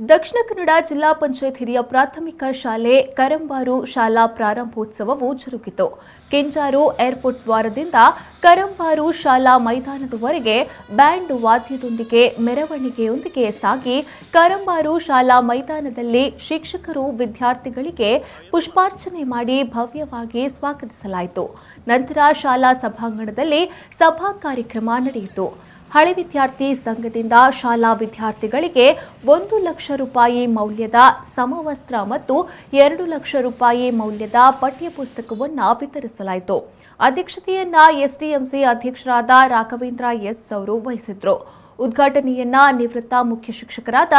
ದಕ್ಷಿಣ ಕನ್ನಡ ಜಿಲ್ಲಾ ಪಂಚಾಯತ್ ಹಿರಿಯ ಪ್ರಾಥಮಿಕ ಶಾಲೆ ಕರಂಬಾರು ಶಾಲಾ ಪ್ರಾರಂಭೋತ್ಸವವು ಜರುಗಿತು. ಕೆಂಜಾರು ಏರ್ಪೋರ್ಟ್ ದ್ವಾರದಿಂದ ಕರಂಬಾರು ಶಾಲಾ ಮೈದಾನದವರೆಗೆ ಬ್ಯಾಂಡ್ ವಾದ್ಯದೊಂದಿಗೆ ಮೆರವಣಿಗೆಯೊಂದಿಗೆ ಸಾಗಿ ಕರಂಬಾರು ಶಾಲಾ ಮೈದಾನದಲ್ಲಿ ಶಿಕ್ಷಕರು ವಿದ್ಯಾರ್ಥಿಗಳಿಗೆ ಪುಷ್ಪಾರ್ಚನೆ ಮಾಡಿ ಭವ್ಯವಾಗಿ ಸ್ವಾಗತಿಸಲಾಯಿತು. ನಂತರ ಶಾಲಾ ಸಭಾಂಗಣದಲ್ಲಿ ಸಭಾ ಕಾರ್ಯಕ್ರಮ ನಡೆಯಿತು. ಹಳೆ ವಿದ್ಯಾರ್ಥಿ ಸಂಘದಿಂದ ಶಾಲಾ ವಿದ್ಯಾರ್ಥಿಗಳಿಗೆ 1 ಲಕ್ಷ ರೂಪಾಯಿ ಮೌಲ್ಯದ ಸಮವಸ್ತ್ರ ಮತ್ತು 2 ಲಕ್ಷ ರೂಪಾಯಿ ಮೌಲ್ಯದ ಪಠ್ಯಪುಸ್ತಕವನ್ನು ವಿತರಿಸಲಾಯಿತು. ಅಧ್ಯಕ್ಷತೆಯನ್ನ ಎಸ್ಡಿಎಂಸಿ ಅಧ್ಯಕ್ಷರಾದ ರಾಘವೇಂದ್ರ ಎಸ್ ಅವರು ವಹಿಸಿದ್ರು. ಉದ್ಘಾಟನೆಯನ್ನ ನಿವೃತ್ತ ಮುಖ್ಯ ಶಿಕ್ಷಕರಾದ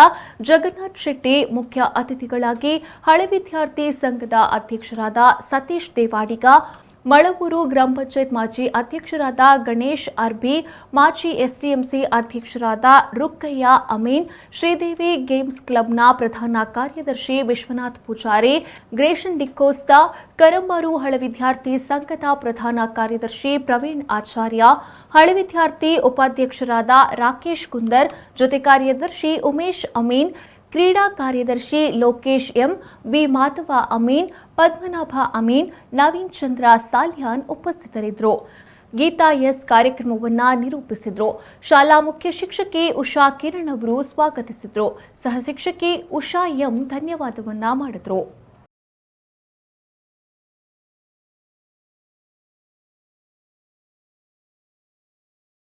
ಜಗನ್ನಾಥ್ ಶೆಟ್ಟಿ ಮುಖ್ಯ ಅತಿಥಿಗಳಾಗಿ, ಹಳೆ ವಿದ್ಯಾರ್ಥಿ ಸಂಘದ ಅಧ್ಯಕ್ಷರಾದ ಸತೀಶ್ ದೇವಾಡಿಗ, ಮಳವೂರು ಗ್ರಾಮ ಪಂಚಾಯತ್ ಮಾಜಿ ಅಧ್ಯಕ್ಷರಾದ ಗಣೇಶ್ ಅರ್ಬಿ, ಮಾಜಿ ಎಸ್ಡಿಎಂಸಿ ಅಧ್ಯಕ್ಷರಾದ ರುಕ್ಕಯ್ಯ ಅಮೀನ್, ಶ್ರೀದೇವಿ ಗೇಮ್ಸ್ ಕ್ಲಬ್ನ ಪ್ರಧಾನ ಕಾರ್ಯದರ್ಶಿ ವಿಶ್ವನಾಥ್ ಪೂಜಾರಿ, ಗ್ರೇಷನ್ ಡಿಕೋಸ್ತಾ, ಕರಂಬಾರು ಹಳೆ ವಿದ್ಯಾರ್ಥಿ ಸಂಘದ ಪ್ರಧಾನ ಕಾರ್ಯದರ್ಶಿ ಪ್ರವೀಣ್ ಆಚಾರ್ಯ, ಹಳೆ ವಿದ್ಯಾರ್ಥಿ ಉಪಾಧ್ಯಕ್ಷರಾದ ರಾಕೇಶ್ ಕುಂದರ್, ಜೊತೆ ಕಾರ್ಯದರ್ಶಿ ಉಮೇಶ್ ಅಮೀನ್, ಕ್ರೀಡಾ ಕಾರ್ಯದರ್ಶಿ ಲೋಕೇಶ್ ಎಂ, ವಿ ಮಾಧವ ಅಮೀನ್, ಪದ್ಮನಾಭ ಅಮೀನ್, ನವೀನ್ ಚಂದ್ರ ಸಾಲ್ಯಾನ್ ಉಪಸ್ಥಿತರಿದ್ದರು. ಗೀತಾ ಎಸ್ ಕಾರ್ಯಕ್ರಮವನ್ನು ನಿರೂಪಿಸಿದ್ರು. ಶಾಲಾ ಮುಖ್ಯ ಶಿಕ್ಷಕಿ ಉಷಾ ಕಿರಣ್ ಅವರು ಸ್ವಾಗತಿಸಿದ್ರು. ಸಹ ಶಿಕ್ಷಕಿ ಉಷಾ ಎಂ ಧನ್ಯವಾದವನ್ನ ಮಾಡಿದ್ರು.